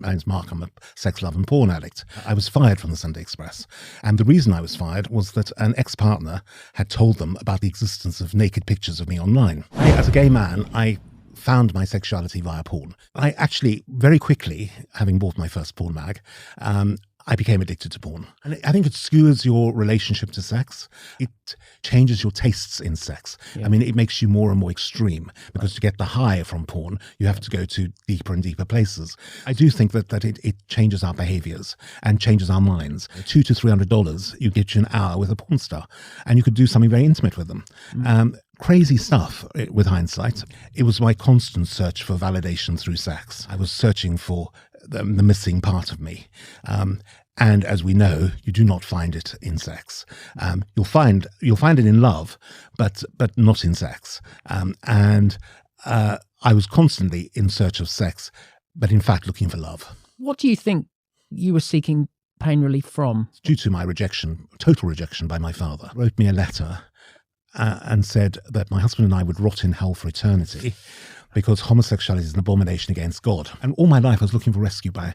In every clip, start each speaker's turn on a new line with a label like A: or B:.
A: My name's Mark. I'm a sex, love and porn addict. I was fired from the Sunday Express. And the reason I was fired was that an ex-partner had told them about the existence of naked pictures of me online. As a gay man, I found my sexuality via porn. I actually, very quickly, having bought my first porn mag, I became addicted to porn. And I think it skewers your relationship to sex. It changes your tastes in sex. Yeah. I mean, it makes you more and more extreme, because to get the high from porn, you have to go to deeper and deeper places. I do think that it changes our behaviors and changes our minds. $200 to $300, you get you an hour with a porn star, and you could do something very intimate with them. Crazy stuff with hindsight. It was my constant search for validation through sex. I was searching for the missing part of me. And as we know, you do not find it in sex. You'll find it in love, but not in sex. And I was constantly in search of sex, but in fact looking for love.
B: What do you think you were seeking pain relief from?
A: Due to my rejection, total rejection by my father, wrote me a letter and said that my husband and I would rot in hell for eternity because homosexuality is an abomination against God. And all my life I was looking for rescue I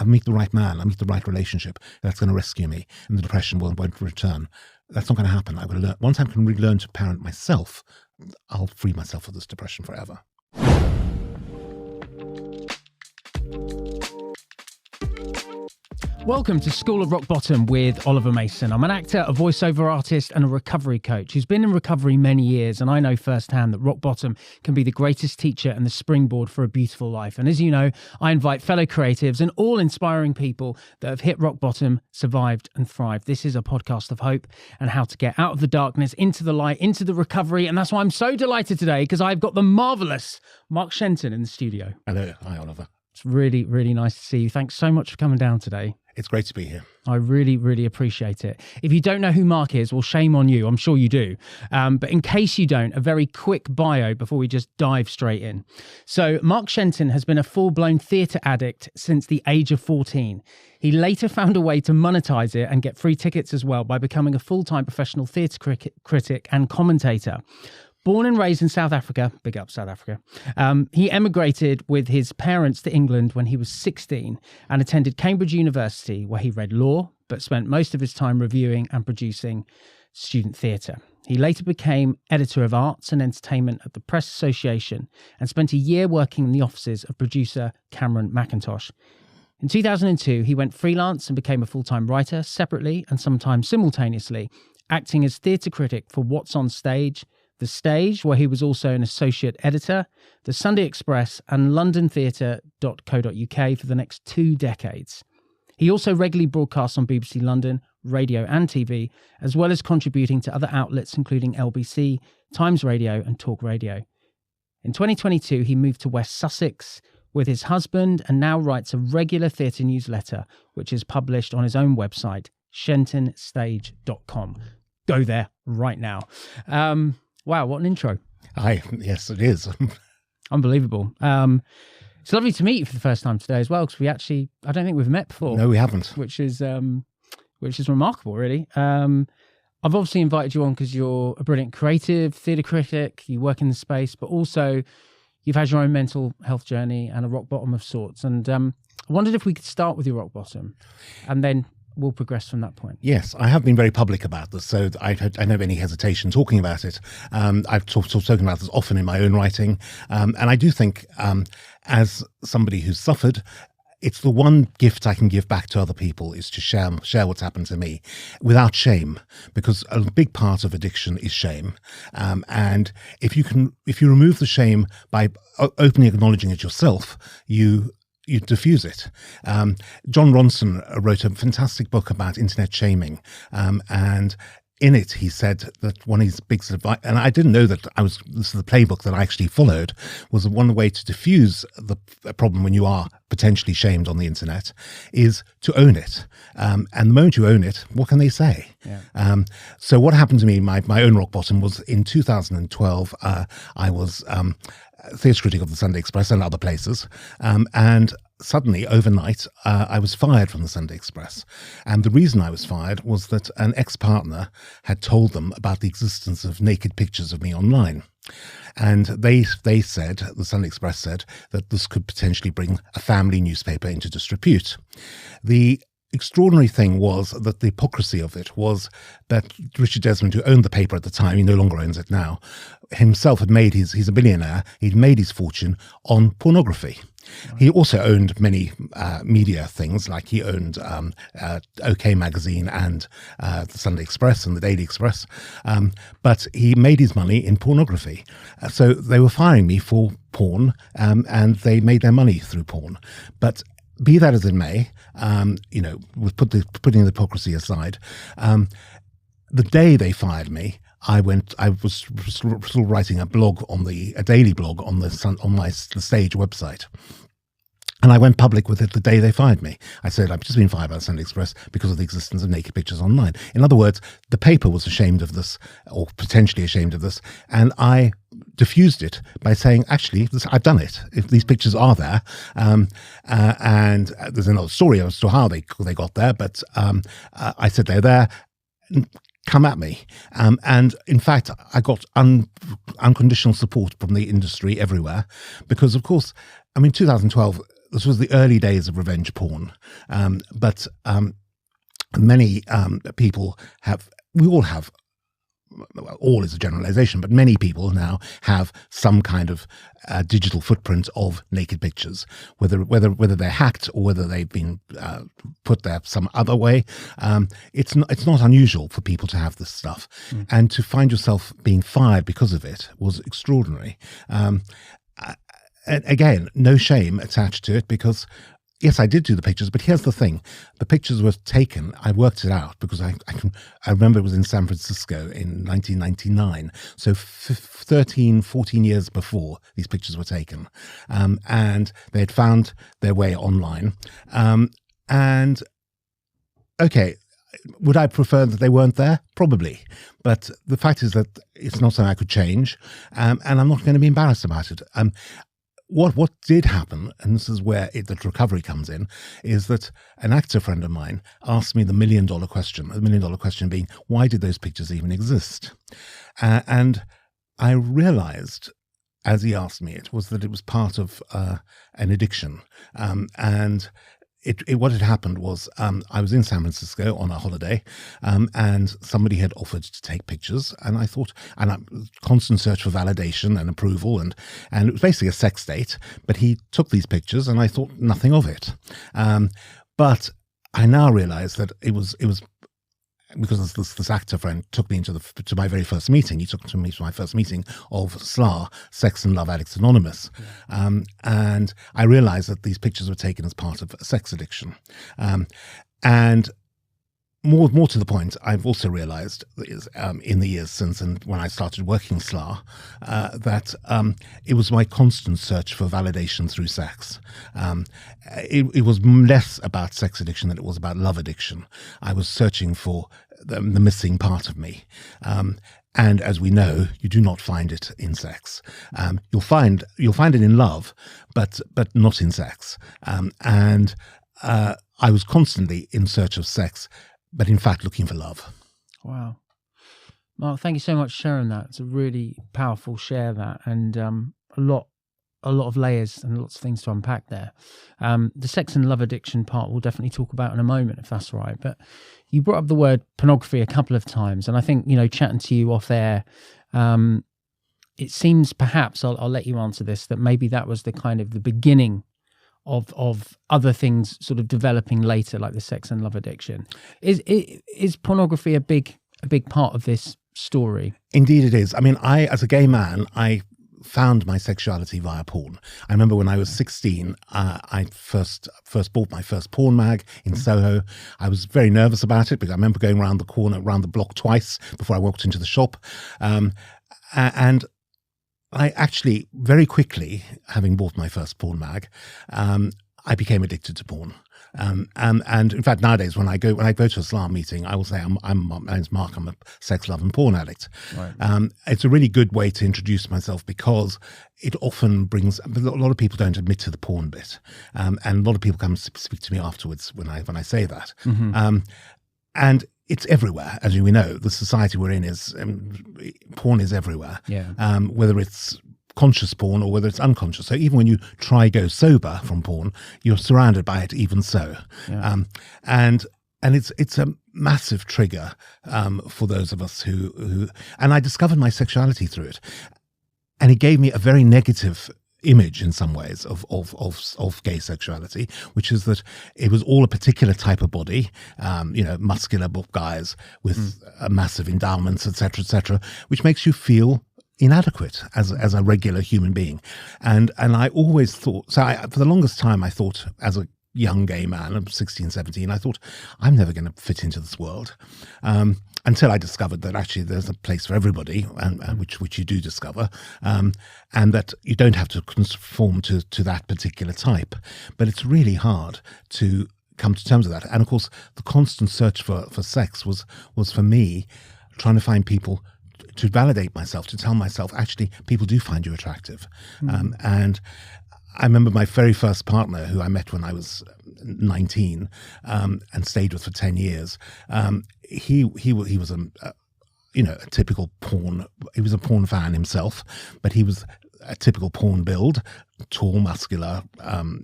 A: meet the right man, I meet the right relationship that's going to rescue me, and the depression won't return. That's not going to happen. I've got to learn. Once I can relearn to parent myself, I'll free myself of this depression forever.
B: Welcome to School of Rock Bottom with Oliver Mason. I'm an actor, a voiceover artist and a recovery coach who's been in recovery many years, and I know firsthand that rock bottom can be the greatest teacher and the springboard for a beautiful life. And as you know, I invite fellow creatives and all inspiring people that have hit rock bottom, survived and thrived. This is a podcast of hope and how to get out of the darkness, into the light, into the recovery. And that's why I'm so delighted today, because I've got the marvellous Mark Shenton in the studio.
A: Hello. Hi, Oliver.
B: It's really, really nice to see you. Thanks so much for coming down today.
A: It's great to be here.
B: I really, really appreciate it. If you don't know who Mark is, well, shame on you. I'm sure you do. But in case you don't, a very quick bio before we just dive straight in. So Mark Shenton has been a full-blown theatre addict since the age of 14. He later found a way to monetise it and get free tickets as well by becoming a full-time professional theatre critic and commentator. Born and raised in South Africa, big up South Africa, he emigrated with his parents to England when he was 16 and attended Cambridge University, where he read law, but spent most of his time reviewing and producing student theatre. He later became editor of arts and entertainment at the Press Association and spent a year working in the offices of producer Cameron McIntosh. In 2002, he went freelance and became a full-time writer separately and sometimes simultaneously, acting as theatre critic for What's on Stage, The Stage, where he was also an associate editor, the Sunday Express and londontheatre.co.uk for the next 2 decades. He also regularly broadcasts on BBC London, radio and TV, as well as contributing to other outlets including LBC, Times Radio and Talk Radio. In 2022, he moved to West Sussex with his husband and now writes a regular theatre newsletter, which is published on his own website, shentonstage.com. Go there right now. Wow, what an intro.
A: Yes, it is.
B: Unbelievable. It's lovely to meet you for the first time today as well, because I don't think we've met before.
A: No, we haven't.
B: Which is remarkable, really. I've obviously invited you on because you're a brilliant creative, theatre critic, you work in the space, but also you've had your own mental health journey and a rock bottom of sorts. And I wondered if we could start with your rock bottom and then we'll progress from that point.
A: Yes, I have been very public about this, so I don't have any hesitation talking about it. I've spoken about this often in my own writing, and I do think, as somebody who's suffered, it's the one gift I can give back to other people is to share what's happened to me without shame, because a big part of addiction is shame. And if you remove the shame by openly acknowledging it yourself, you diffuse it. John Ronson wrote a fantastic book about internet shaming, and in it he said that one of his big advice, and I didn't know that this is the playbook that I actually followed, was one way to diffuse the problem when you are potentially shamed on the internet is to own it. And the moment you own it, what can they say? Yeah. So what happened to me, my own rock bottom, was in 2012, I was theatre critic of the Sunday Express and other places, and suddenly, overnight, I was fired from the Sunday Express. And the reason I was fired was that an ex-partner had told them about the existence of naked pictures of me online. And they said, the Sunday Express said, that this could potentially bring a family newspaper into disrepute. The extraordinary thing was that the hypocrisy of it was that Richard Desmond, who owned the paper at the time, he no longer owns it now, himself had made he's a billionaire, he'd made his fortune on pornography. He also owned many media things, like he owned OK Magazine and the Sunday Express and the Daily Express, but he made his money in pornography. So they were firing me for porn, and they made their money through porn. But be that as it may, with putting the hypocrisy aside, the day they fired me, I was still writing a daily blog on the Stage website. And I went public with it the day they fired me. I said, I've just been fired by the Sunday Express because of the existence of naked pictures online. In other words, the paper was ashamed of this, or potentially ashamed of this, and I diffused it by saying, actually, I've done it. If these pictures are there, and there's another story as to how they got there, but I said they're there. Come at me. And in fact, I got unconditional support from the industry everywhere because, of course, 2012, this was the early days of revenge porn. But many people all is a generalization, but many people now have some kind of digital footprint of naked pictures, whether they're hacked or whether they've been put there some other way. It's not unusual for people to have this stuff, and to find yourself being fired because of it was extraordinary. Again, no shame attached to it because, yes, I did do the pictures, but here's the thing. The pictures were taken, I worked it out because I remember it was in San Francisco in 1999. So 13, 14 years before these pictures were taken. And they had found their way online. And okay, would I prefer that they weren't there? Probably. But the fact is that it's not something I could change. And I'm not going to be embarrassed about it. What did happen, and this is where the recovery comes in, is that an actor friend of mine asked me the $1 million question, the $1 million question being, why did those pictures even exist? And I realized, as he asked me it, was that it was part of an addiction. And what had happened was I was in San Francisco on a holiday, and somebody had offered to take pictures, and I thought, constant search for validation and approval, and it was basically a sex date. But he took these pictures, and I thought nothing of it. But I now realize that it was because this actor friend took me to my very first meeting. He took me to my first meeting of SLA, Sex and Love Addicts Anonymous. And I realized that these pictures were taken as part of a sex addiction. And more to the point, I've also realized in the years since, and when I started working SLA, that it was my constant search for validation through sex. It was less about sex addiction than it was about love addiction. I was searching for the missing part of me. And as we know, you do not find it in sex. You'll find it in love, but not in sex. And I was constantly in search of sex, but in fact looking for love.
B: Wow. Mark, thank you so much for sharing that. It's a really powerful share, that, and a lot of layers and lots of things to unpack there. The sex and love addiction part we'll definitely talk about in a moment, if that's all right. But you brought up the word pornography a couple of times, and I think, chatting to you off air, it seems perhaps, I'll let you answer this, that maybe that was the kind of the beginning of other things sort of developing later, like the sex and love addiction. Is pornography a big part of this story?
A: Indeed it is. As a gay man, I found my sexuality via porn. I remember when I was 16, I first bought my first porn mag in Soho. I was very nervous about it because I remember going around the block twice before I walked into the shop. And I actually, very quickly, having bought my first porn mag, I became addicted to porn. And in fact, nowadays when I go to a Islam meeting, I will say, my name's Mark. I'm a sex, love, and porn addict.
B: Right.
A: It's a really good way to introduce myself because it often brings a lot of people don't admit to the porn bit, and a lot of people come speak to me afterwards when I say that, and it's everywhere, as we know. The society we're in is porn is everywhere.
B: Yeah.
A: Whether it's conscious porn or whether it's unconscious. So even when you try go sober from porn, you're surrounded by it even so.
B: Yeah.
A: And it's a massive trigger for those of us who and I discovered my sexuality through it. And it gave me a very negative image in some ways of gay sexuality, which is that it was all a particular type of body, muscular guys with massive endowments, etc., which makes you feel inadequate as a regular human being. And I always thought, for the longest time, I thought as a young gay man of 16, 17, I thought, I'm never going to fit into this world. Until I discovered that actually there's a place for everybody, and which you do discover, and that you don't have to conform to that particular type. But it's really hard to come to terms with that. And of course, the constant search for sex was for me trying to find people to validate myself, to tell myself, actually, people do find you attractive. And I remember my very first partner, who I met when I was 19 and stayed with for 10 years. He was a typical porn. He was a porn fan himself, but he was a typical porn build, tall, muscular, and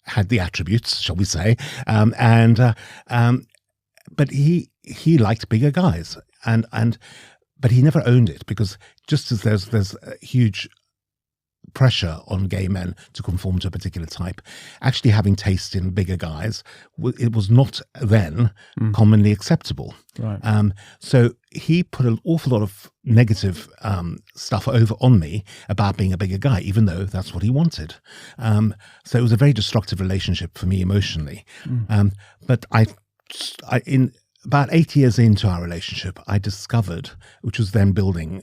A: had the attributes, shall we say, but he liked bigger guys, but he never owned it, because just as there's a huge pressure on gay men to conform to a particular type, actually having taste in bigger guys, it was not then commonly acceptable.
B: Right.
A: So he put an awful lot of negative stuff over on me about being a bigger guy, even though that's what he wanted. So it was a very destructive relationship for me emotionally. But in about 8 years into our relationship, I discovered, which was then building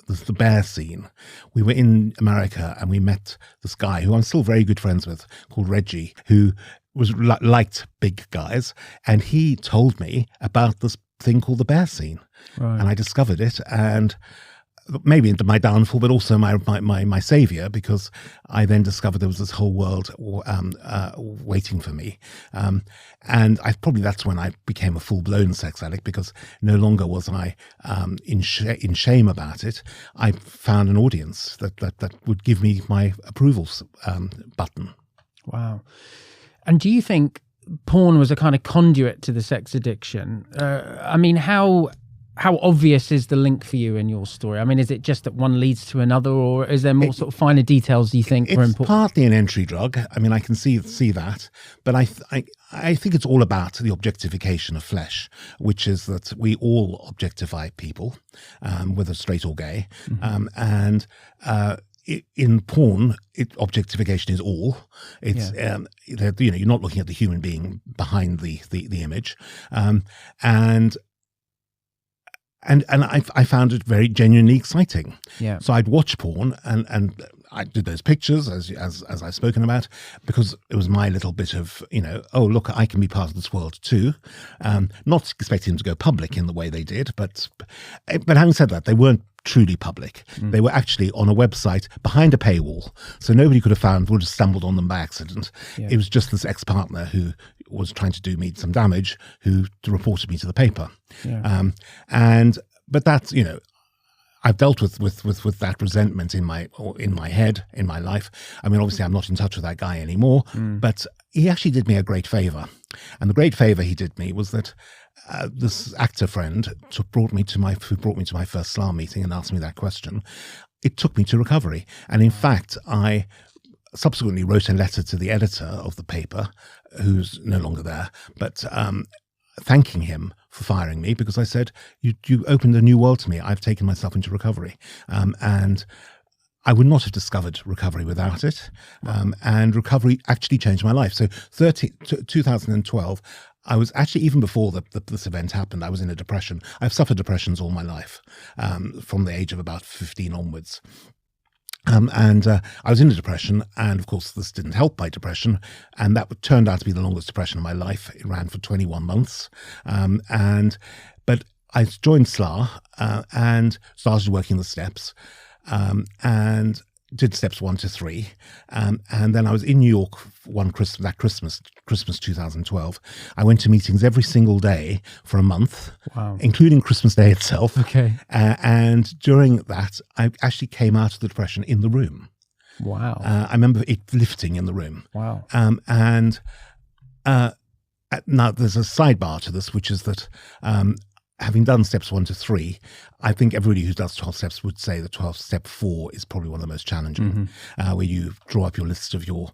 A: the bear scene. We were in America and we met this guy who I'm still very good friends with, called Reggie, who was liked big guys, and he told me about this thing called the bear scene.
B: Right.
A: And I discovered it, and maybe into my downfall, but also my savior, because I then discovered there was this whole world waiting for me. And that's when I became a full-blown sex addict, because no longer was I in shame about it. I found an audience that would give me my approval button.
B: Wow. And do you think porn was a kind of conduit to the sex addiction? I mean, how obvious is the link for you in your story? I mean, is it just that one leads to another, or is there more sort of finer details you think were important?
A: It's partly an entry drug. I mean, I can see that, but I think it's all about the objectification of flesh, which is that we all objectify people, whether straight or gay, and in porn, objectification is all. It's you're not looking at the human being behind the image, And I found it very genuinely exciting.
B: Yeah.
A: So I'd watch porn and I did those pictures as I've spoken about, because it was my little bit of, oh, look, I can be part of this world too. Not expecting them to go public in the way they did, but having said that, they weren't truly public. They were actually on a website behind a paywall. So nobody would have stumbled on them by accident. Yeah. It was just this ex-partner who was trying to do me some damage, who reported me to the paper.
B: Yeah.
A: But that's, I've dealt with that resentment in my head, in my life. I mean, obviously I'm not in touch with that guy anymore, but he actually did me a great favor. And the great favor he did me was that this actor friend who brought me to my first Islam meeting and asked me that question. It took me to recovery. And in fact, I subsequently wrote a letter to the editor of the paper, who's no longer there, but thanking him for firing me, because I said, you opened a new world to me. I've taken myself into recovery. And I would not have discovered recovery without it. And recovery actually changed my life. So 2012, I was actually, even before this event happened, I was in a depression. I've suffered depressions all my life, from the age of about 15 onwards. And I was in a depression, and of course this didn't help my depression, and that turned out to be the longest depression of my life. It ran for 21 months, but I joined SLA and started working the steps, and did steps 1 to 3, and then I was in New York one Christmas 2012. I went to meetings every single day for a month,
B: wow,
A: including Christmas Day itself.
B: Okay.
A: And during that, I actually came out of the depression in the room.
B: Wow.
A: I remember it lifting in the room.
B: Wow.
A: Now there's a sidebar to this, which is that having done steps 1 to 3, I think everybody who does 12 steps would say that step 4 is probably one of the most challenging, where you draw up your list of your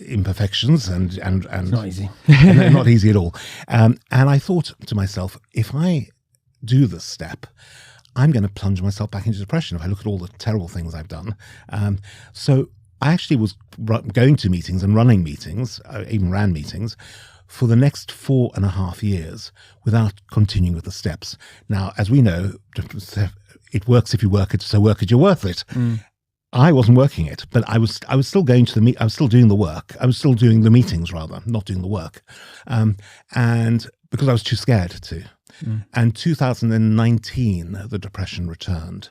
A: imperfections and
B: It's not easy.
A: and not easy at all. And I thought to myself, if I do this step, I'm going to plunge myself back into depression if I look at all the terrible things I've done. So I actually was going to meetings and running meetings, even ran meetings, for the next 4.5 years without continuing with the steps. Now, as we know, it works if you work it, so work it, you're worth it. I wasn't working it, but I was still going to I was still doing the work. I was still doing the meetings rather, not doing the work. And because I was too scared to. And 2019, the depression returned,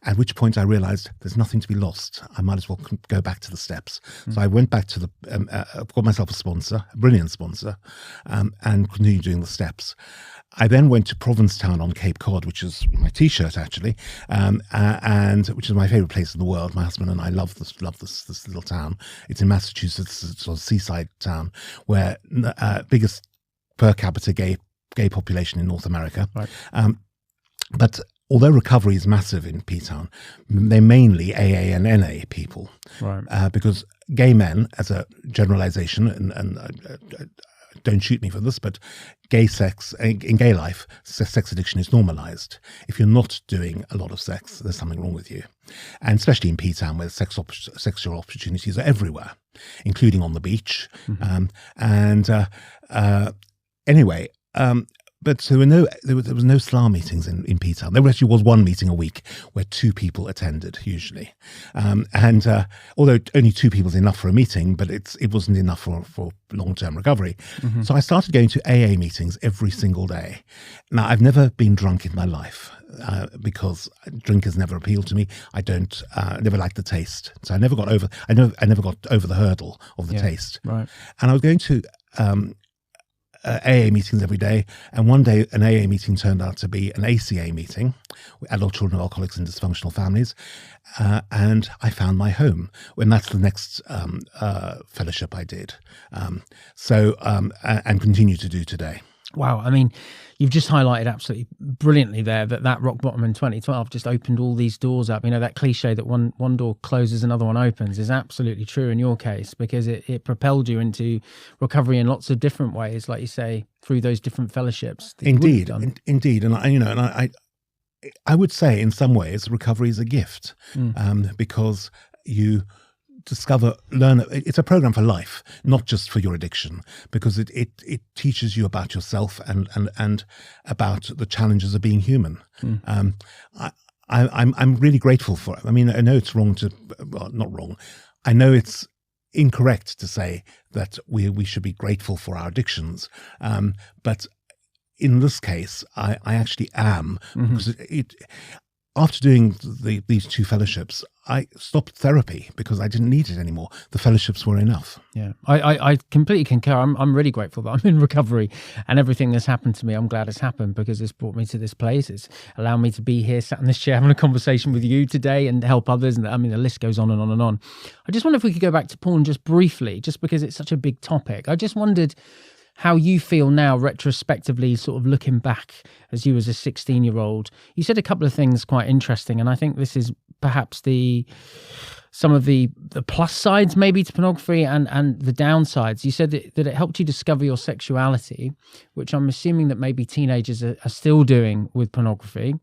A: at which point I realized there's nothing to be lost. I might as well go back to the steps. So I went back to got myself a sponsor, a brilliant sponsor, and continued doing the steps. I then went to Provincetown on Cape Cod, which is my T-shirt actually, and which is my favorite place in the world. My husband and I love this little town. It's in Massachusetts. It's a seaside town where biggest per capita gay population in North America. Right. But although recovery is massive in P-Town, they're mainly AA and NA people. Right. Because gay men, as a generalization, and don't shoot me for this, but gay sex, in gay life, sex addiction is normalized. If you're not doing a lot of sex, there's something wrong with you. And especially in P-Town, where sexual opportunities are everywhere, including on the beach. Anyway, but so there was no SLA meetings in P-Town. There actually was one meeting a week where 2 people attended usually, although only 2 people is enough for a meeting, but it wasn't enough for long-term recovery. So I started going to AA meetings every single day. Now I've never been drunk in my life. Because drink has never appealed to me. I never liked the taste, so I never got over the hurdle of the taste. Right. And I was going to AA meetings every day, and one day an AA meeting turned out to be an ACA meeting, adult children of alcoholics and dysfunctional families, and I found my home. And that's the next fellowship I did, and continue to do today.
B: Wow. I mean, you've just highlighted absolutely brilliantly there that rock bottom in 2012 just opened all these doors up. You know, that cliche that one door closes, another one opens is absolutely true in your case, because it propelled you into recovery in lots of different ways, like you say, through those different fellowships.
A: Indeed. And I would say in some ways recovery is a gift, because you learn. It's a program for life, not just for your addiction, because it teaches you about yourself and about the challenges of being human. I'm really grateful for it. I mean, I know it's not wrong. I know it's incorrect to say that we should be grateful for our addictions, but in this case, I actually am, because after doing these 2 fellowships, I stopped therapy because I didn't need it anymore. The fellowships were enough. Yeah,
B: I completely concur. I'm really grateful that I'm in recovery, and everything that's happened to me, I'm glad it's happened, because it's brought me to this place. It's allowed me to be here, sat in this chair, having a conversation with you today and help others. And I mean, the list goes on and on and on. I just wonder if we could go back to porn just briefly, just because it's such a big topic. I just wondered how you feel now, retrospectively, sort of looking back as you as a 16-year-old. You said a couple of things quite interesting, and I think this is perhaps some of the plus sides maybe to pornography and the downsides. You said that it helped you discover your sexuality, which I'm assuming that maybe teenagers are still doing with pornography.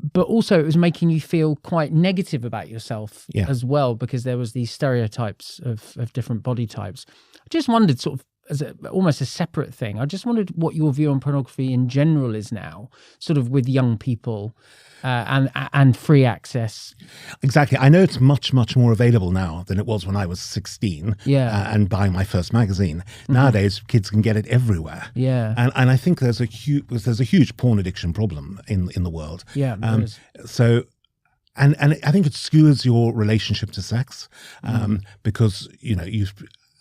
B: But also it was making you feel quite negative about yourself as well, because there was these stereotypes of different body types. I just wondered, sort of almost a separate thing. I just wondered what your view on pornography in general is now, sort of with young people and free access.
A: Exactly. I know it's much, much more available now than it was when I was 16 and buying my first magazine. Nowadays, kids can get it everywhere.
B: Yeah.
A: And I think there's a huge porn addiction problem in the world.
B: Yeah, there is.
A: So... And I think it skewers your relationship to sex because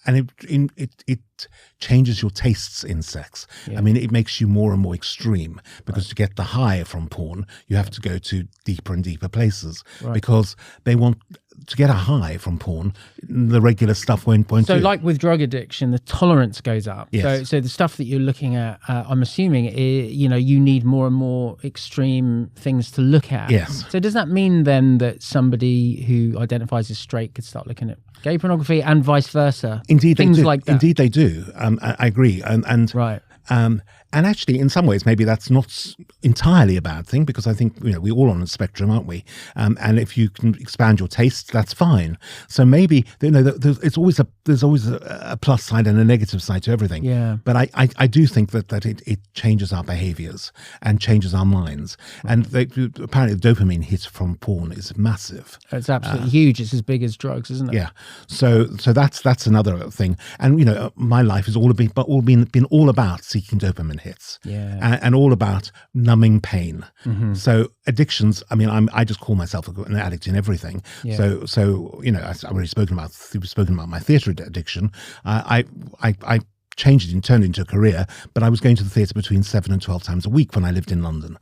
A: it changes your tastes in sex.
B: Yeah.
A: I mean, it makes you more and more extreme because to get the high from porn, you have to go to deeper and deeper places because they want to get a high from porn. The regular stuff won't
B: So
A: do.
B: like with drug addiction, the tolerance goes up.
A: Yes.
B: So the stuff that you're looking at, I'm assuming, you need more and more extreme things to look at.
A: Yes.
B: So does that mean then that somebody who identifies as straight could start looking at gay pornography and vice versa?
A: Indeed,
B: things
A: they do.
B: Like that.
A: Indeed, they do. I agree. And
B: right.
A: And actually, in some ways, maybe that's not entirely a bad thing because I think we're all on a spectrum, aren't we? And if you can expand your taste, that's fine. So maybe there's always a plus side and a negative side to everything.
B: Yeah.
A: But I do think that it changes our behaviors and changes our minds. And apparently, the dopamine hit from porn is massive.
B: It's absolutely huge. It's as big as drugs, isn't it?
A: Yeah. So that's another thing. And my life has been all about seeking dopamine hits, and all about numbing pain. So addictions. I mean, I just call myself an addict in everything. Yeah. So I've already spoken about my theatre addiction. I changed it and turned it into a career. But I was going to the theatre between 7 and 12 times a week when I lived in London.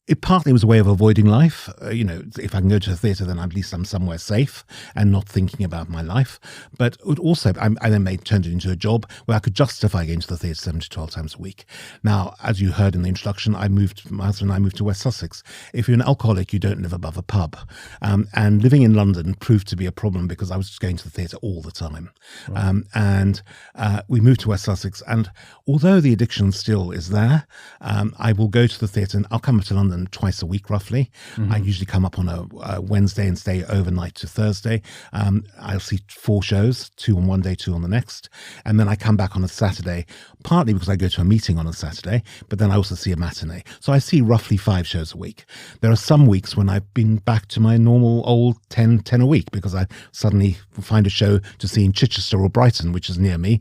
A: It partly was a way of avoiding life. If I can go to the theatre, then at least I'm somewhere safe and not thinking about my life. But it also, I then turned it into a job where I could justify going to the theatre 7 to 12 times a week. Now, as you heard in the introduction, my husband and I moved to West Sussex. If you're an alcoholic, you don't live above a pub. And living in London proved to be a problem because I was just going to the theatre all the time. Right. We moved to West Sussex. And although the addiction still is there, I will go to the theatre and I'll come up to London twice a week, roughly. I usually come up on a Wednesday and stay overnight to Thursday. I'll see 4 shows, 2 on one day, 2 on the next. And then I come back on a Saturday, partly because I go to a meeting on a Saturday, but then I also see a matinee. So I see roughly 5 shows a week. There are some weeks when I've been back to my normal old 10 a week because I suddenly find a show to see in Chichester or Brighton, which is near me.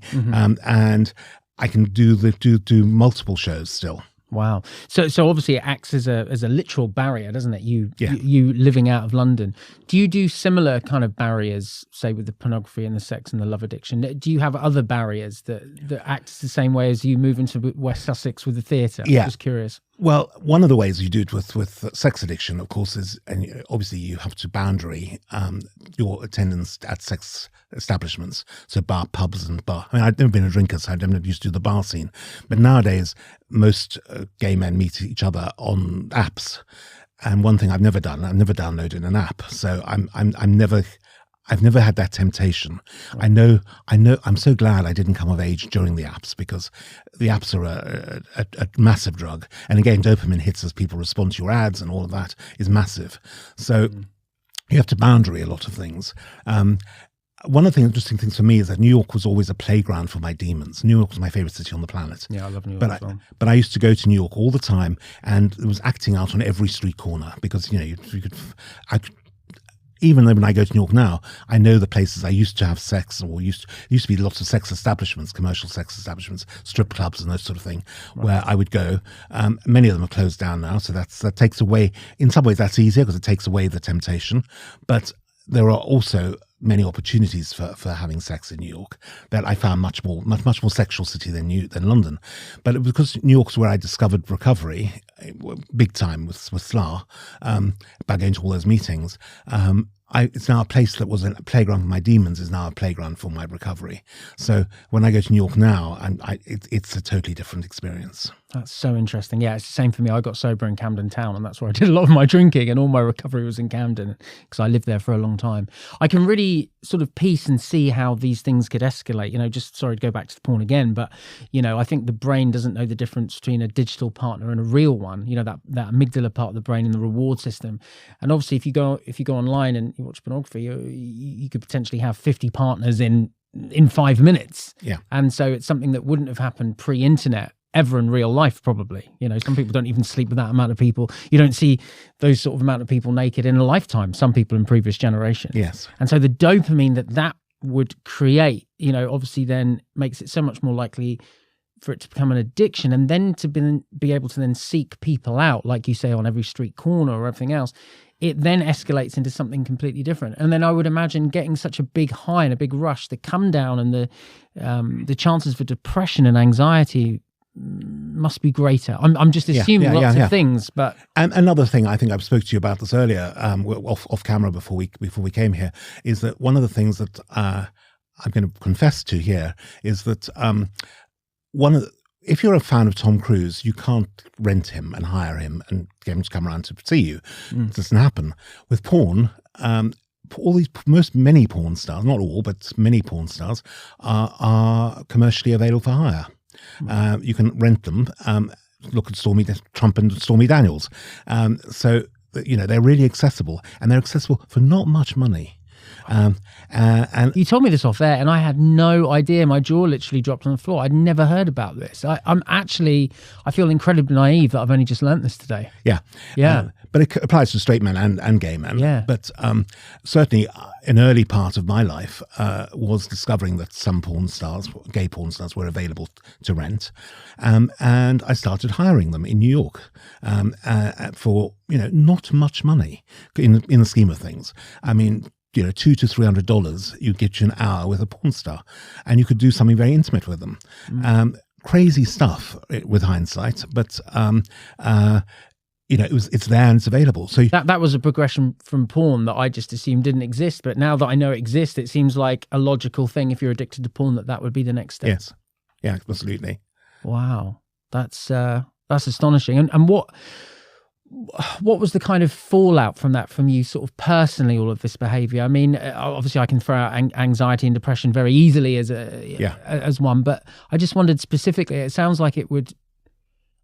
A: And I can do multiple shows still.
B: Wow. So obviously it acts as a literal barrier, doesn't it? You living out of London. Do you do similar kind of barriers, say with the pornography and the sex and the love addiction? Do you have other barriers that act the same way as you move into West Sussex with the theatre?
A: Yeah.
B: I'm just curious.
A: Well, one of the ways you do it with sex addiction, of course, is, and obviously you have to boundary your attendance at sex establishments, so pubs and bar. I mean, I've never been a drinker, so I've never used to do the bar scene. But nowadays, most gay men meet each other on apps. And one thing I've never downloaded an app. So I've never had that temptation. Right. I know. I'm so glad I didn't come of age during the apps because the apps are a massive drug. And again, dopamine hits as people respond to your ads and all of that is massive. So you have to boundary a lot of things. One of the interesting things for me is that New York was always a playground for my demons. New York was my favorite city on the planet.
B: Yeah, I love New York as well.
A: But I used to go to New York all the time, and there was acting out on every street corner because even though when I go to New York now, I know the places I used to have sex, or used to be lots of sex establishments, commercial sex establishments, strip clubs, and those sort of thing, where I would go. Many of them are closed down now, so that takes away. In some ways, that's easier because it takes away the temptation. But there are also many opportunities for having sex in New York that I found much more sexual city than London. But because New York's where I discovered recovery, big time with SLA, by going to all those meetings, it's now a place that was a playground for my demons is now a playground for my recovery. So when I go to New York now, it's a totally different experience.
B: That's so interesting. Yeah, it's the same for me. I got sober in Camden Town, and that's where I did a lot of my drinking, and all my recovery was in Camden because I lived there for a long time. I can really sort of piece and see how these things could escalate. Just sorry to go back to the porn again, but I think the brain doesn't know the difference between a digital partner and a real one. That amygdala part of the brain and the reward system. And obviously, if you go online and you watch pornography, you could potentially have 50 partners in in 5 minutes.
A: Yeah.
B: And so it's something that wouldn't have happened pre-internet ever in real life, probably. You know, some people don't even sleep with that amount of people. You don't see those sort of amount of people naked in a lifetime, some people in previous generations.
A: Yes.
B: And so the dopamine that would create, you know, obviously then makes it so much more likely for it to become an addiction, and then to be able to then seek people out, like you say, on every street corner or everything else. It then escalates into something completely different. And then I would imagine getting such a big high and a big rush, the come down and the chances for depression and anxiety must be greater. I'm just assuming lots of things, but
A: and another thing, I think I've spoke to you about this earlier, off camera before we came here, is that one of the things that I'm going to confess to here is that if you're a fan of Tom Cruise, you can't rent him and hire him and get him to come around to see you. It doesn't happen. With porn, many porn stars, not all, but many porn stars are commercially available for hire. You can rent them. Look at Trump and Stormy Daniels. So, you know, they're really accessible, and they're accessible for not much money. And
B: you told me this off air, and I had no idea. My jaw literally dropped on the floor. I'd never heard about this. I feel incredibly naive that I've only just learnt this today.
A: Yeah. But it applies to straight men and gay men.
B: Yeah.
A: But certainly an early part of my life was discovering that some gay porn stars were available to rent. And I started hiring them in New York for, you know, not much money in the scheme of things. I mean, you know, $200 to $300, you get you an hour with a porn star, and you could do something very intimate with them. Crazy stuff with hindsight, but you know, it's there and it's available. So
B: that was a progression from porn that I just assumed didn't exist. But now that I know it exists, it seems like a logical thing. If you're addicted to porn, that would be the next step.
A: Yes, yeah, absolutely.
B: Wow, that's astonishing. And what was the kind of fallout from that, from you sort of personally, all of this behavior? I mean, obviously I can throw out anxiety and depression very easily as one, but I just wondered specifically, it sounds like it would,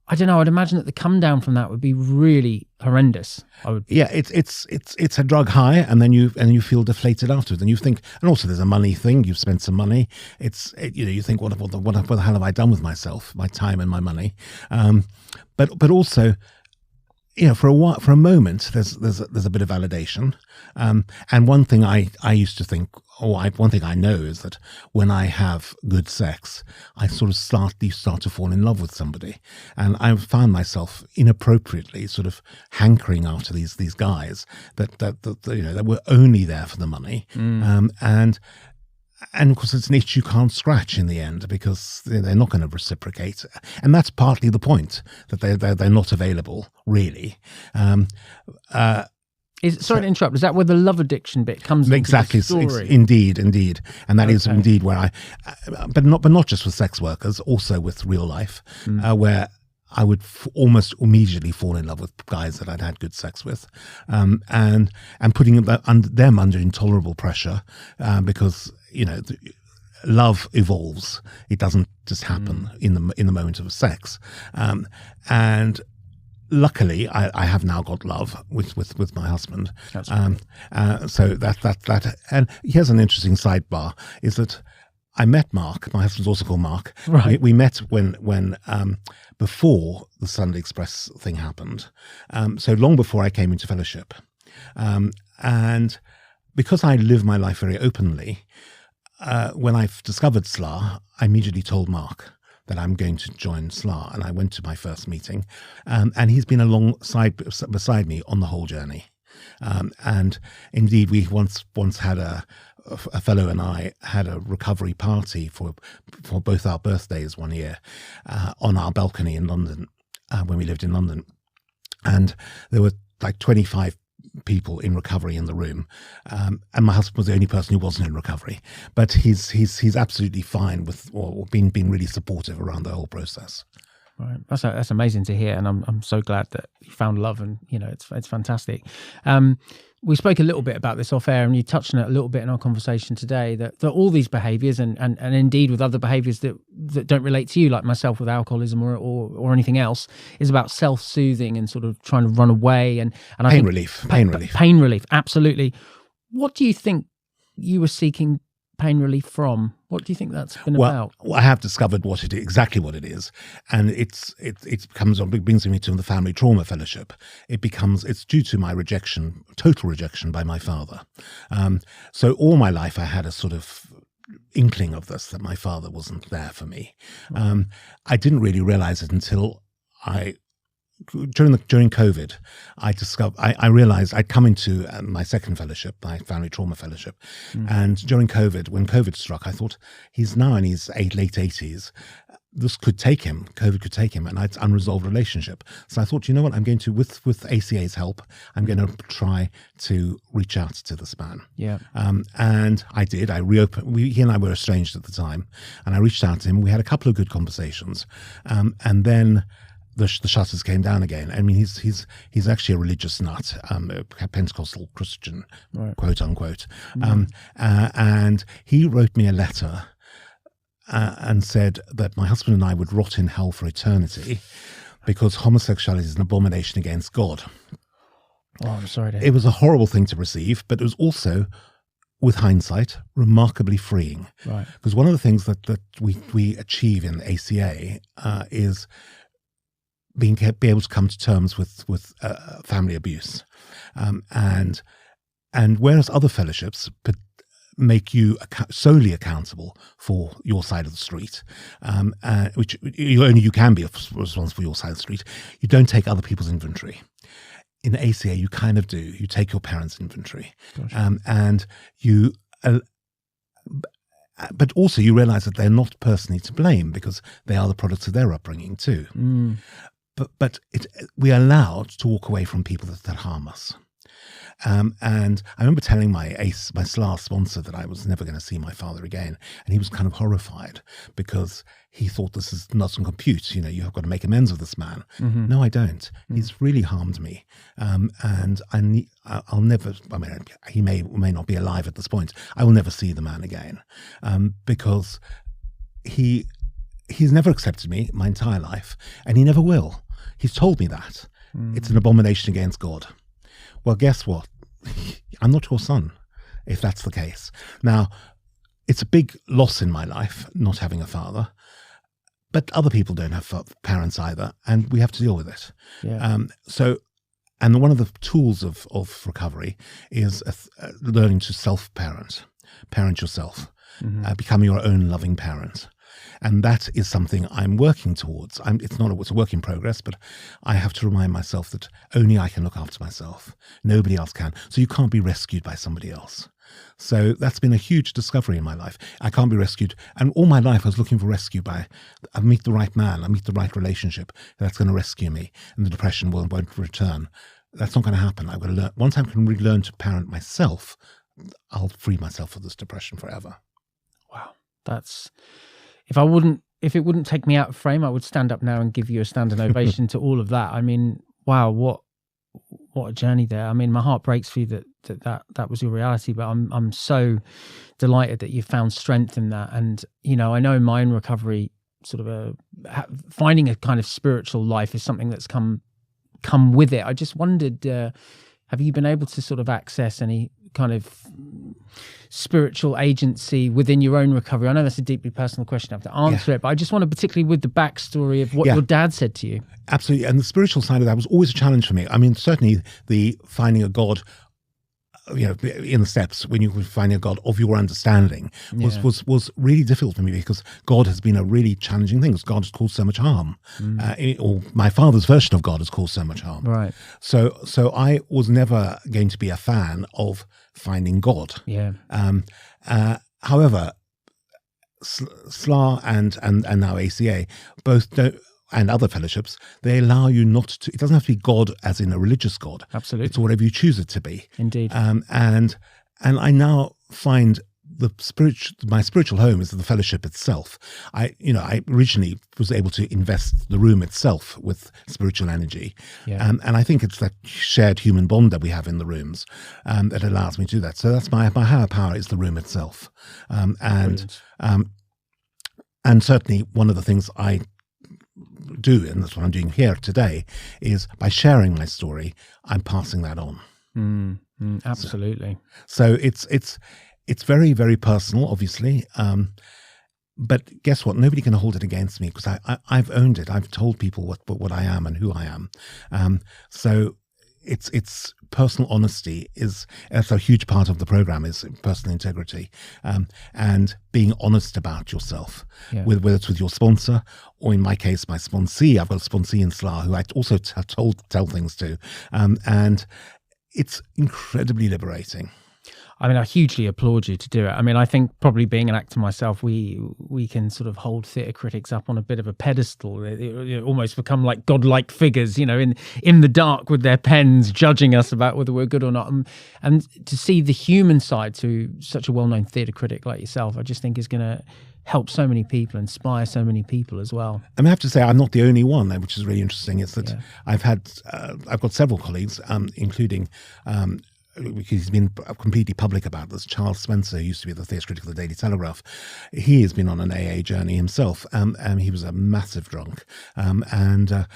B: I don't know, I'd imagine that the come down from that would be really horrendous.
A: Yeah, it's a drug high, and then you feel deflated afterwards, and you think, and also there's a money thing. You've spent some money. You think, what the hell have I done with myself, my time and my money? But also, you know, for a moment, there's a bit of validation. And one thing I used to think, one thing I know is that when I have good sex, I sort of start to fall in love with somebody, and I found myself inappropriately sort of hankering after these guys that you know, that were only there for the money, and of course, it's an itch you can't scratch in the end, because they're not going to reciprocate, and that's partly the point, that they're not available really.
B: Sorry to interrupt. Is that where the love addiction bit comes?
A: Exactly,
B: into the story?
A: Indeed, and that is indeed where but not just with sex workers, also with real life, where I would almost immediately fall in love with guys that I'd had good sex with, and putting them under intolerable pressure, because, you know, love evolves. It doesn't just happen in the moment of sex, and luckily I have now got love with my husband. So that and here's an interesting sidebar, is that I met Mark. My husband's also called Mark.
B: Right.
A: We met when before the Sunday Express thing happened. So long before I came into fellowship. And because I live my life very openly, when I discovered SLA, I immediately told Mark that I'm going to join SLA, and I went to my first meeting, and he's been beside me on the whole journey. And indeed, we once had a fellow and I had a recovery party for both our birthdays one year, on our balcony in London, when we lived in London, and there were like 25 people in recovery in the room, and my husband was the only person who wasn't in recovery, but he's absolutely fine with, or been really supportive around the whole process.
B: Right, that's amazing to hear, and I'm so glad that you found love, and you know, it's fantastic. We spoke a little bit about this off air, and you touched on it a little bit in our conversation today, that all these behaviours and indeed with other behaviours that don't relate to you, like myself with alcoholism or anything else, is about self-soothing and sort of trying to run away and I think
A: pain relief.
B: Pain relief, absolutely. What do you think you were seeking pain relief from? What do you think that's been
A: well,
B: about?
A: I have discovered exactly what it is, and it brings me to the Family Trauma Fellowship. It's due to my total rejection by my father. So all my life I had a sort of inkling of this, that my father wasn't there for me. I didn't really realize it until during COVID, I realized I'd come into my second fellowship, my Family Trauma Fellowship, and during COVID, when COVID struck, I thought, he's now in his late 80s. This could take him. COVID could take him, and it's unresolved relationship. So I thought, you know what? I'm going to, with ACA's help, I'm going to try to reach out to this man.
B: Yeah.
A: And I did. I reopened. He and I were estranged at the time, and I reached out to him. We had a couple of good conversations, and then the shutters came down again. I mean, he's actually a religious nut, a Pentecostal Christian, right, quote unquote. And he wrote me a letter and said that my husband and I would rot in hell for eternity because homosexuality is an abomination against God.
B: Oh, I'm sorry to hear.
A: It was a horrible thing to receive, but it was also, with hindsight, remarkably freeing.
B: Right. Because
A: one of the things that we achieve in ACA is be able to come to terms with family abuse, and whereas other fellowships make you solely accountable for your side of the street, which only you can be responsible for your side of the street, you don't take other people's inventory. In ACA, you kind of do. You take your parents' inventory, and you. But also, you realize that they're not personally to blame because they are the products of their upbringing too. But we are allowed to walk away from people that harm us. And I remember telling my SLAR sponsor that I was never going to see my father again, and he was kind of horrified because he thought, this is not going to compute. You know, you have got to make amends with this man. No, I don't. He's really harmed me, and I'll never. I mean, he may or may not be alive at this point. I will never see the man again, because he's never accepted me my entire life, and he never will. He's told me that. It's an abomination against God. Well, guess what? I'm not your son, if that's the case. Now, it's a big loss in my life, not having a father, but other people don't have parents either, and we have to deal with it. Yeah. And one of the tools of recovery is learning to self-parent yourself, become your own loving parent. And that is something I'm working towards. It's a work in progress, but I have to remind myself that only I can look after myself. Nobody else can. So you can't be rescued by somebody else. So that's been a huge discovery in my life. I can't be rescued. And all my life I was looking for rescue I meet the right man, I meet the right relationship that's going to rescue me, and the depression won't return. That's not going to happen. I've got to learn. Once I can relearn to parent myself, I'll free myself of this depression forever.
B: Wow. That's... If it wouldn't take me out of frame, I would stand up now and give you a standing ovation to all of that. I mean, wow, what a journey there. I mean, my heart breaks for you that was your reality, but I'm so delighted that you found strength in that. And, you know, I know in my own recovery, sort of finding a kind of spiritual life is something that's come with it. I just wondered, have you been able to sort of access any kind of spiritual agency within your own recovery? I know that's a deeply personal question. I have to answer it, but I just want to, particularly with the backstory of what your dad said to you.
A: Absolutely. And the spiritual side of that was always a challenge for me. I mean, certainly the finding a God, you know, in the steps when you were finding a God of your understanding was really difficult for me, because God has been a really challenging thing. God has caused so much harm, or my father's version of God has caused so much harm.
B: Right.
A: So I was never going to be a fan of finding God.
B: Yeah.
A: However, SLA and now ACA both don't, and other fellowships, they allow you not to, it doesn't have to be God as in a religious God.
B: Absolutely.
A: It's whatever you choose it to be.
B: Indeed.
A: And I now find my spiritual home is the fellowship itself. I originally was able to invest the room itself with spiritual energy. Yeah. And I think it's that shared human bond that we have in the rooms that allows me to do that. So that's my higher power is the room itself. And certainly one of the things I do, and that's what I'm doing here today, is by sharing my story, I'm passing that on.
B: Absolutely.
A: So it's very, very personal, obviously. But guess what? Nobody can hold it against me because I've owned it. I've told people what I am and who I am. So it's personal honesty that's a huge part of the program, is personal integrity, and being honest about yourself, whether it's with your sponsor or, in my case, my sponsee. I've got a sponsee in SLA who I also tell things to, and it's incredibly liberating.
B: I mean, I hugely applaud you to do it. I mean, I think probably being an actor myself, we can sort of hold theatre critics up on a bit of a pedestal. They almost become like godlike figures, in the dark with their pens, judging us about whether we're good or not. And to see the human side to such a well-known theatre critic like yourself, I just think is going to help so many people, inspire so many people as well.
A: I have to say, I'm not the only one, which is really interesting. Is that I've got several colleagues, including. He's been completely public about this. Charles Spencer, who used to be the theatre critic of the Daily Telegraph, he has been on an AA journey himself. He was a massive drunk, and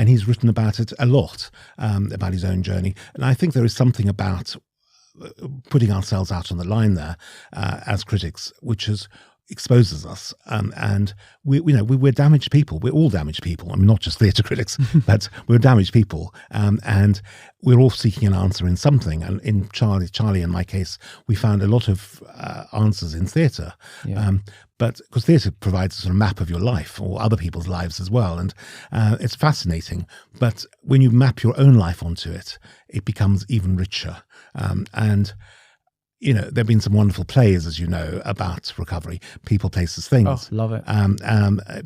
A: he's written about it a lot, about his own journey. And I think there is something about putting ourselves out on the line there as critics, which exposes us, and we're damaged people. We're all damaged people. I mean, not just theatre critics, but we're damaged people, and we're all seeking an answer in something. And in Charlie, in my case, we found a lot of answers in theatre. But because theatre provides a sort of map of your life or other people's lives as well, and it's fascinating. But when you map your own life onto it, it becomes even richer. There have been some wonderful plays, as you know, about recovery, People, Places, Things.
B: Oh, love it.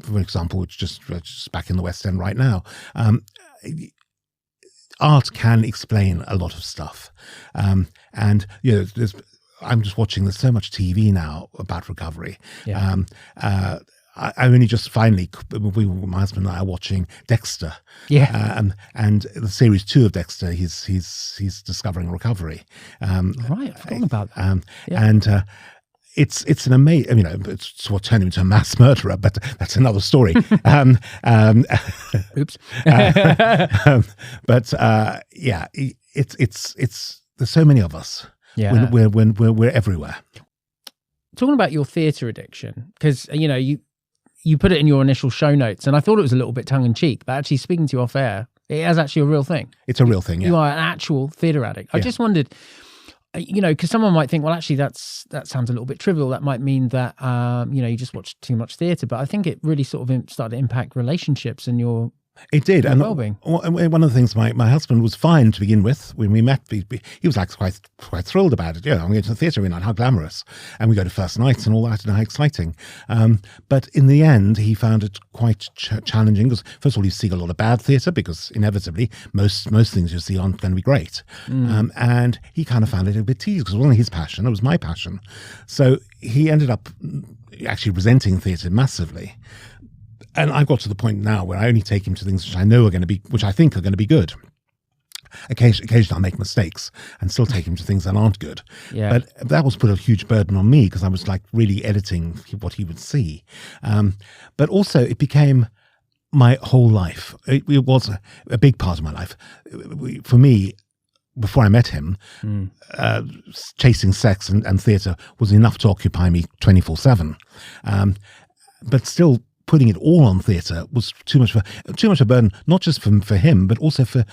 A: For example, which just back in the West End right now. Art can explain a lot of stuff. I'm just watching, there's so much TV now about recovery. I only just finally, my husband and I are watching Dexter. And the series 2 of Dexter, he's discovering recovery.
B: Right, I've forgotten about that.
A: And it's an amazing, it's what turned him into a mass murderer, but that's another story.
B: Oops.
A: It's there's so many of us. We're everywhere.
B: Talking about your theatre addiction, because you put it in your initial show notes, and I thought it was a little bit tongue-in-cheek, but actually speaking to you off air, it is actually a real thing.
A: It's a real thing,
B: You are an actual theatre addict. I just wondered, because someone might think, well, actually, that sounds a little bit trivial. That might mean that, you just watch too much theatre. But I think it really sort of started to impact relationships and your
A: It did. And
B: well-being.
A: One of the things, my husband was fine to begin with. When we met, he was like quite thrilled about it. I'm going to the theatre every night, how glamorous. And we go to first nights and all that, and how exciting. But in the end, he found it quite challenging because, first of all, you see a lot of bad theatre because inevitably most things you see aren't going to be great. And he kind of found it a bit tedious because it wasn't his passion, it was my passion. So he ended up actually resenting theatre massively. And I've got to the point now where I only take him to things which I think are going to be good. Occasionally I'll make mistakes and still take him to things that aren't good. But that was put a huge burden on me because I was like really editing what he would see. But also it became my whole life. It was a big part of my life. For me, before I met him, chasing sex and theatre was enough to occupy me 24/7. But still, putting it all on theatre was too much a burden, not just for him, but also for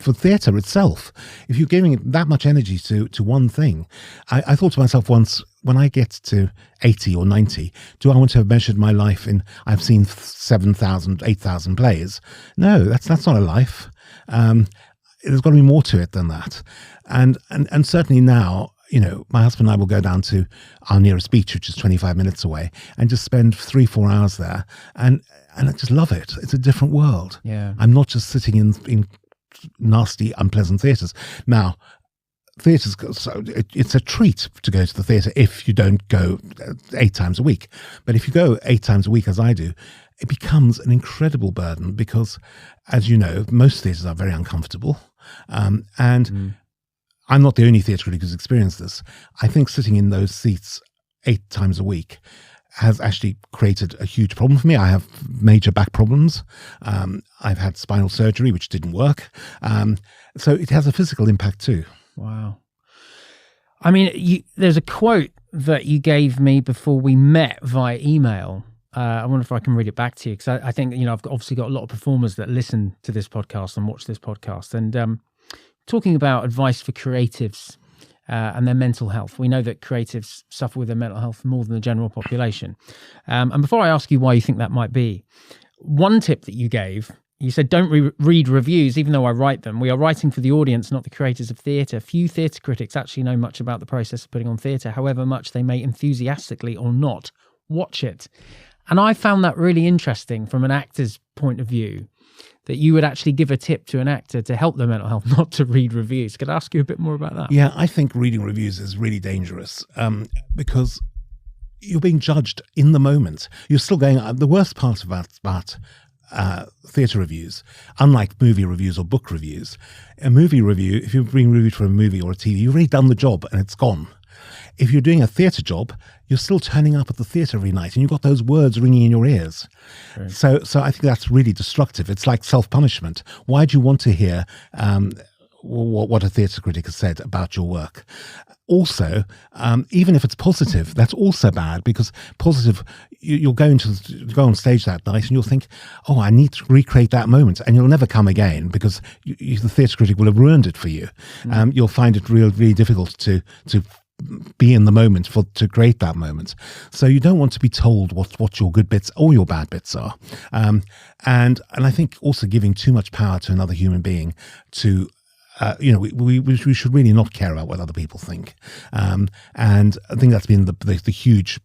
A: theatre itself. If you're giving it that much energy to one thing, I thought to myself once, when I get to 80 or 90, do I want to have measured my life in, I've seen 7,000, 8,000 plays? No, that's not a life. There's got to be more to it than that. And certainly now, my husband and I will go down to our nearest beach, which is 25 minutes away, and just spend 3-4 hours there. And I just love it. It's a different world. I'm not just sitting in nasty, unpleasant theatres. Now, theatres, it's a treat to go to the theatre if you don't go 8 times a week. But if you go 8 times a week, as I do, it becomes an incredible burden because, as you know, most theatres are very uncomfortable. I'm not the only theatre critic who's experienced this. I think sitting in those seats 8 times a week has actually created a huge problem for me. I have major back problems. I've had spinal surgery, which didn't work. So it has a physical impact too.
B: Wow. I mean, there's a quote that you gave me before we met via email. I wonder if I can read it back to you, because I think, I've obviously got a lot of performers that listen to this podcast and watch this podcast, and talking about advice for creatives and their mental health. We know that creatives suffer with their mental health more than the general population. And before I ask you why you think that might be, one tip that you gave, you said, don't read reviews, even though I write them. We are writing for the audience, not the creators of theatre. Few theatre critics actually know much about the process of putting on theatre, however much they may enthusiastically or not watch it. And I found that really interesting from an actor's point of view, that you would actually give a tip to an actor to help their mental health, not to read reviews. Could I ask you a bit more about that?
A: Yeah, I think reading reviews is really dangerous because you're being judged in the moment. You're still going, the worst part about theatre reviews, unlike movie reviews or book reviews, a movie review, if you're being reviewed for a movie or a TV, you've already done the job and it's gone. If you're doing a theatre job, you're still turning up at the theatre every night and you've got those words ringing in your ears. Right. So I think that's really destructive. It's like self-punishment. Why do you want to hear what a theatre critic has said about your work? Also, even if it's positive, that's also bad, because positive, you'll go on stage that night and you'll think, oh, I need to recreate that moment, and you'll never come again because the theatre critic will have ruined it for you. You'll find it really difficult to be in the moment to create that moment. So you don't want to be told what your good bits or your bad bits are. And I think also giving too much power to another human being to we should really not care about what other people think. And I think that's been the huge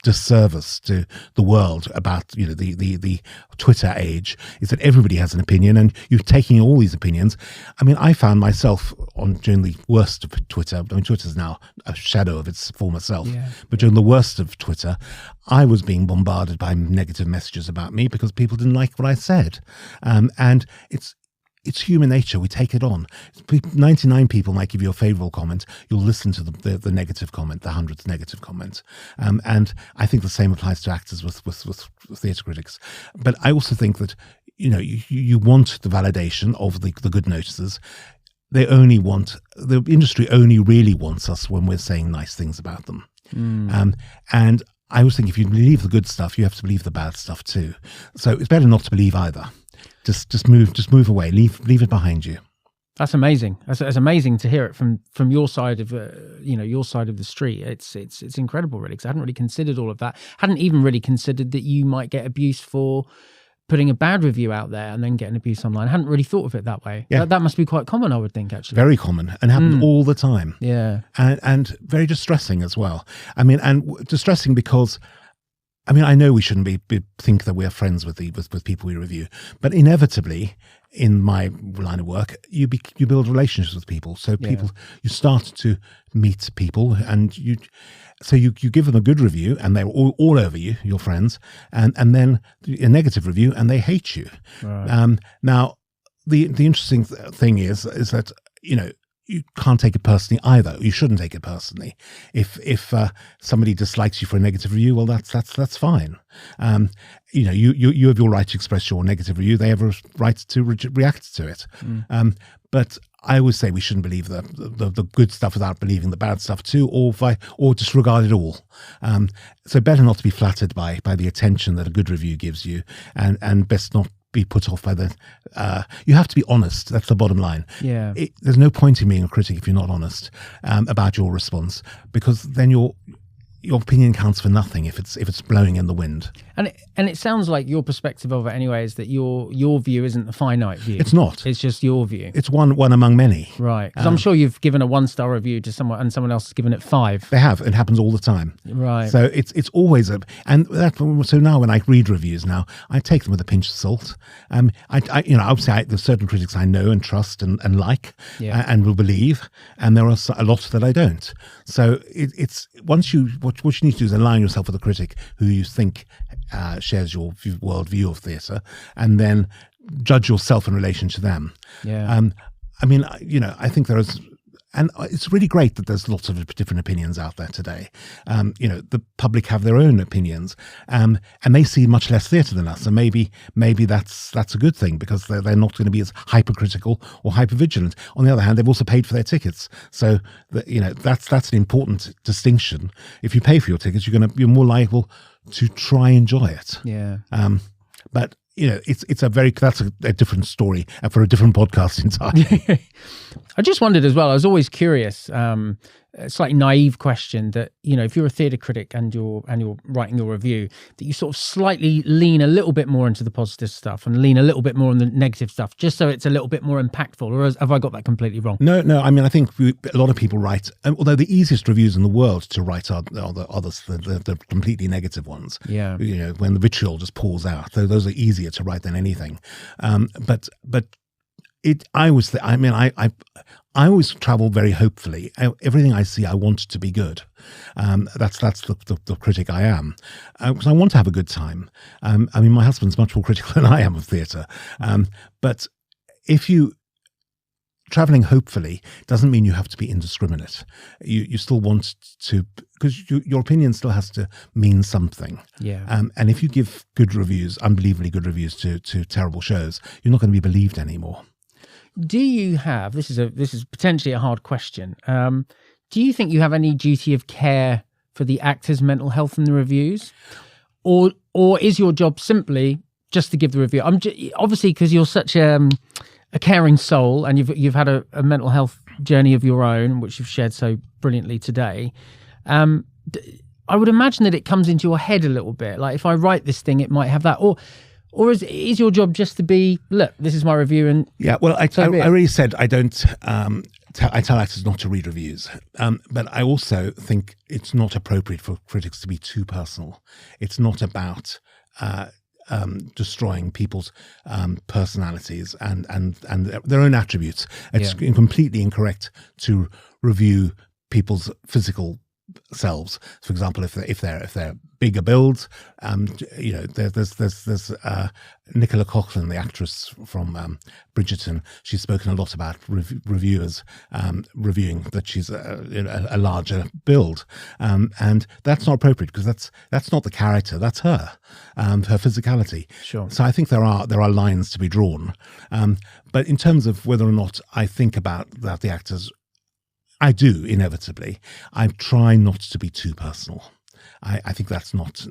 A: disservice to the world about the Twitter age, is that everybody has an opinion and you're taking all these opinions. I mean, I found myself during the worst of Twitter. I mean, Twitter's now a shadow of its former self, but during the worst of Twitter, I was being bombarded by negative messages about me because people didn't like what I said, and it's human nature. We take it on. 99 people might give you a favourable comment. You'll listen to the negative comment, the 100th negative comment. And I think the same applies to actors with theatre critics. But I also think that, you want the validation of the good notices. The industry only really wants us when we're saying nice things about them. And I always think if you believe the good stuff, you have to believe the bad stuff too. So it's better not to believe either. Just move away. Leave it behind you.
B: That's amazing. That's amazing to hear it from your side of your side of the street. It's incredible, really, because I hadn't really considered all of that. Hadn't even really considered that you might get abuse for putting a bad review out there and then getting abuse online. I hadn't really thought of it that way. Yeah. That must be quite common, I would think, actually. Very
A: common, and happens all the time.
B: Yeah,
A: and very distressing as well. I mean, and distressing because, I mean, I know we shouldn't think that we're friends with people we review, but inevitably, in my line of work, you build relationships with people. So you start to meet people, and you give them a good review, and they're all over you, your friends, and then a negative review, and they hate you. Right. Now, the interesting thing is that you can't take it personally either. You shouldn't take it personally. If somebody dislikes you for a negative review, well, that's fine. You have your right to express your negative review. They have a right to react to it. But I always say we shouldn't believe the good stuff without believing the bad stuff too, or disregard it all. So better not to be flattered by the attention that a good review gives you, and best not be put off by you have to be honest. That's the bottom line.
B: Yeah.
A: There's no point in being a critic if you're not honest about your response, because then your opinion counts for nothing if it's blowing in the wind.
B: And it sounds like your perspective of it anyway is that your view isn't the finite view.
A: It's not.
B: It's just your view.
A: It's one among many.
B: Right. Because I'm sure you've given a 1-star review to someone and someone else has given it 5.
A: They have. It happens all the time.
B: Right.
A: So it's always so now when I read reviews now, I take them with a pinch of salt. Obviously there's certain critics I know and trust and like and will believe, and there are a lot that I don't. So it's once what you need to do is align yourself with a critic who you think shares your worldview of theatre, and then judge yourself in relation to them.
B: Yeah.
A: I mean, I think there is, And it's really great that there's lots of different opinions out there today. The public have their own opinions, and they see much less theatre than us. And maybe that's a good thing, because they're not going to be as hypercritical or hypervigilant. On the other hand, they've also paid for their tickets, so that's an important distinction. If you pay for your tickets, you're more liable to try and enjoy it.
B: Yeah.
A: But that's a different story for a different podcast entirely.
B: I just wondered as well, I was always curious, a slightly naive question, that, if you're a theatre critic and you're writing your review, that you sort of slightly lean a little bit more into the positive stuff and lean a little bit more on the negative stuff, just so it's a little bit more impactful. Or have I got that completely wrong?
A: No. I mean, I think a lot of people write, although the easiest reviews in the world to write are the completely negative ones.
B: Yeah.
A: When the vitriol just pours out, those are easier to write than anything. But I always travel very hopefully. Everything I see, I want to be good. That's the critic I am, because I want to have a good time. My husband's much more critical than I am of theatre. But if you traveling hopefully doesn't mean you have to be indiscriminate. You still want to, because your opinion still has to mean something.
B: Yeah.
A: And if you give good reviews, unbelievably good reviews to terrible shows, you're not going to be believed anymore.
B: Do you have, this is potentially a hard question, do you think you have any duty of care for the actor's mental health in the reviews? Or is your job simply just to give the review? Obviously, because you're such a caring soul, and you've had a mental health journey of your own, which you've shared so brilliantly today. I would imagine that it comes into your head a little bit. Like, if I write this thing, it might have that. Or is your job just to be, look, this is my review? And
A: yeah, well, I already said I don't. I tell actors not to read reviews, but I also think it's not appropriate for critics to be too personal. It's not about destroying people's personalities and their own attributes. It's completely incorrect to review people's physical selves. For example, if they're bigger builds, there's Nicola Coughlan, the actress from Bridgerton. She's spoken a lot about reviewers reviewing that she's a larger build, and that's not appropriate, because that's not the character, that's her physicality.
B: Sure.
A: So I think there are lines to be drawn, but in terms of whether or not I think about that the actors, I do, inevitably. I try not to be too personal. I think that's not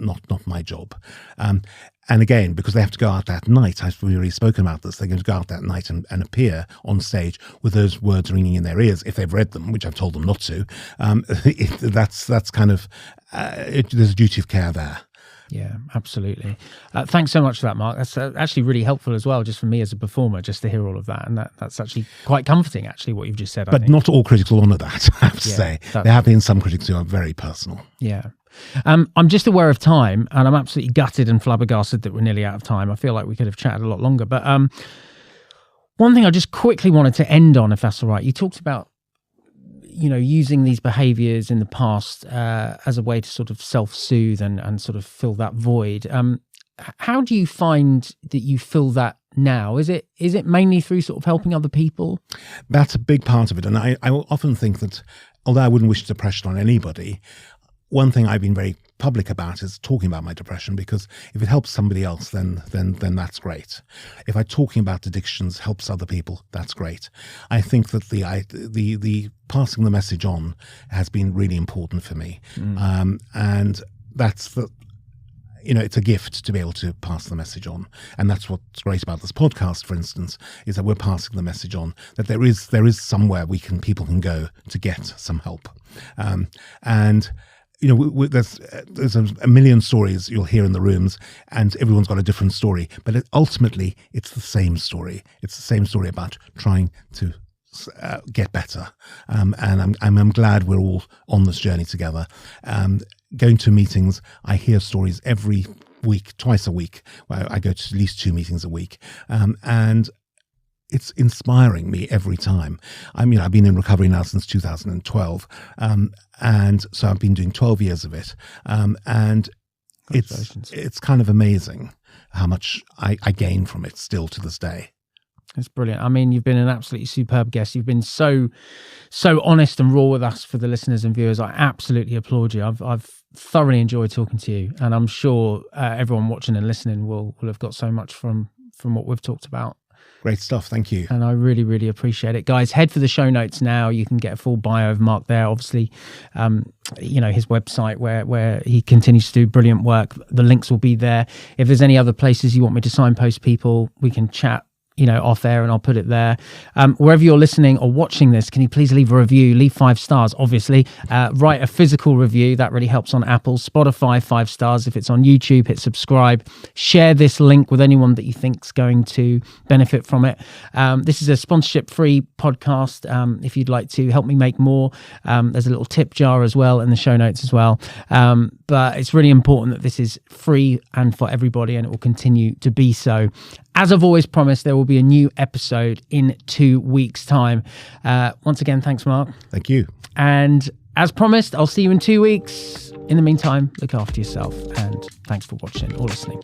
A: my job. And again, because they have to go out that night, I've already spoken about this, they're going to go out that night and appear on stage with those words ringing in their ears, if they've read them, which I've told them not to. That's kind of, there's a duty of care there.
B: Yeah, absolutely. Thanks so much for that, Mark. That's actually really helpful as well, just for me as a performer, just to hear all of that. And that's actually quite comforting, actually, what you've just said.
A: But not all critics will honour that, I have to say. There have been some critics who are very personal.
B: Yeah. I'm just aware of time, and I'm absolutely gutted and flabbergasted that we're nearly out of time. I feel like we could have chatted a lot longer. But one thing I just quickly wanted to end on, if that's all right. You talked about using these behaviors in the past as a way to sort of self-soothe and sort of fill that void. How do you find that you fill that now? Is it mainly through sort of helping other people?
A: That's a big part of it. And I often think that, although I wouldn't wish depression on anybody, one thing I've been very public about is talking about my depression, because if it helps somebody else, then that's great. If talking about addictions helps other people, that's great. I think that the passing the message on has been really important for me, and that's it's a gift to be able to pass the message on, and that's what's great about this podcast, for instance, is that we're passing the message on, that there is somewhere people can go to get some help, and. There's a million stories you'll hear in the rooms, and everyone's got a different story. But ultimately, it's the same story. It's the same story about trying to get better. And I'm glad we're all on this journey together. Going to meetings, I hear stories every week, twice a week. I go to at least 2 meetings a week, and it's inspiring me every time. I've been in recovery now since 2012, and so I've been doing 12 years of it, and it's kind of amazing how much I gain from it still to this day.
B: That's brilliant. I mean, you've been an absolutely superb guest. You've been so honest and raw with us for the listeners and viewers. I absolutely applaud you. I've thoroughly enjoyed talking to you, and I'm sure everyone watching and listening will have got so much from what we've talked about.
A: Great stuff. Thank you.
B: And I really, really appreciate it. Guys, head for the show notes now. You can get a full bio of Mark there. Obviously, his website where he continues to do brilliant work. The links will be there. If there's any other places you want me to signpost people, we can chat off air, and I'll put it there. Wherever you're listening or watching this, can you please leave a review? Leave 5 stars, obviously. Write a physical review. That really helps on Apple. Spotify, 5 stars. If it's on YouTube, hit subscribe. Share this link with anyone that you think's going to benefit from it. This is a sponsorship-free podcast. If you'd like to help me make more, there's a little tip jar as well in the show notes as well. But it's really important that this is free and for everybody, and it will continue to be so. As I've always promised, there will be a new episode in 2 weeks' time. Once again, thanks, Mark.
A: Thank you.
B: And as promised, I'll see you in 2 weeks. In the meantime, look after yourself, and thanks for watching or listening.